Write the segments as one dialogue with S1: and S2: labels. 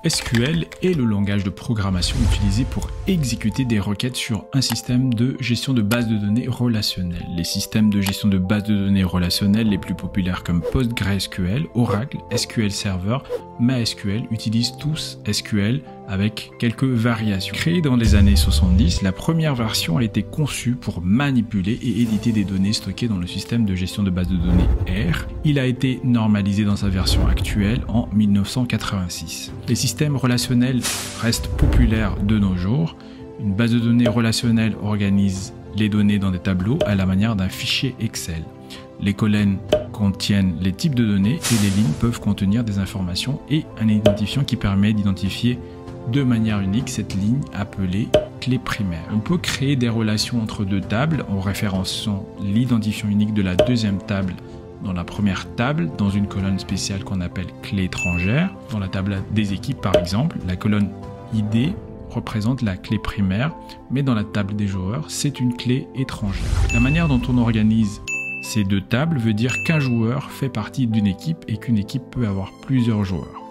S1: SQL est le langage de programmation utilisé pour exécuter des requêtes sur un système de gestion de base de données relationnelles. Les systèmes de gestion de base de données relationnelles les plus populaires comme PostgreSQL, Oracle, SQL Server, MySQL utilisent tous SQL avec quelques variations. Créé dans les années 70, la première version a été conçue pour manipuler et éditer des données stockées dans le système de gestion de base de données R. Il a été normalisé dans sa version actuelle en 1986. Les systèmes relationnels restent populaires de nos jours. Une base de données relationnelle organise les données dans des tableaux à la manière d'un fichier Excel. Les colonnes contiennent les types de données et les lignes peuvent contenir des informations et un identifiant qui permet d'identifier de manière unique cette ligne appelée clé primaire. On peut créer des relations entre deux tables en référençant l'identifiant unique de la deuxième table dans la première table, dans une colonne spéciale qu'on appelle clé étrangère. Dans la table des équipes par exemple, la colonne ID représente la clé primaire, mais dans la table des joueurs, c'est une clé étrangère. La manière dont on organise ces deux tables veut dire qu'un joueur fait partie d'une équipe et qu'une équipe peut avoir plusieurs joueurs.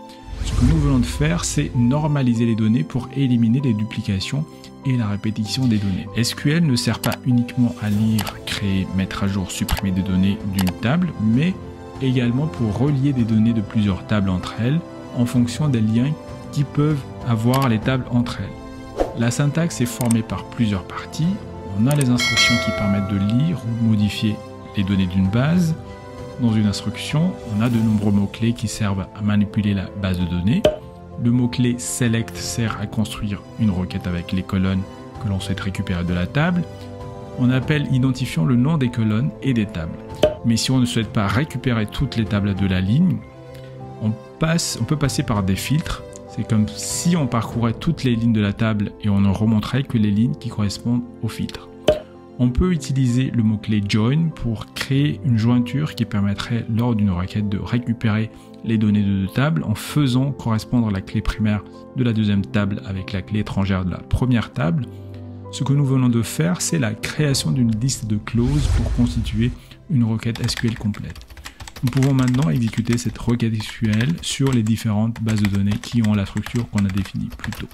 S1: Ce que nous voulons de faire, c'est normaliser les données pour éliminer les duplications et la répétition des données. SQL ne sert pas uniquement à lire, créer, mettre à jour, supprimer des données d'une table, mais également pour relier des données de plusieurs tables entre elles en fonction des liens qui peuvent avoir les tables entre elles. La syntaxe est formée par plusieurs parties. On a les instructions qui permettent de lire ou modifier les données d'une base. Dans une instruction, on a de nombreux mots-clés qui servent à manipuler la base de données. Le mot-clé select sert à construire une requête avec les colonnes que l'on souhaite récupérer de la table. On appelle identifiant le nom des colonnes et des tables. Mais si on ne souhaite pas récupérer toutes les tables de la ligne, on peut passer par des filtres. C'est comme si on parcourait toutes les lignes de la table et on ne remonterait que les lignes qui correspondent au filtre. On peut utiliser le mot-clé join pour créer une jointure qui permettrait lors d'une requête de récupérer les données de deux tables en faisant correspondre la clé primaire de la deuxième table avec la clé étrangère de la première table. Ce que nous venons de faire, c'est la création d'une liste de clauses pour constituer une requête SQL complète. Nous pouvons maintenant exécuter cette requête SQL sur les différentes bases de données qui ont la structure qu'on a définie plus tôt.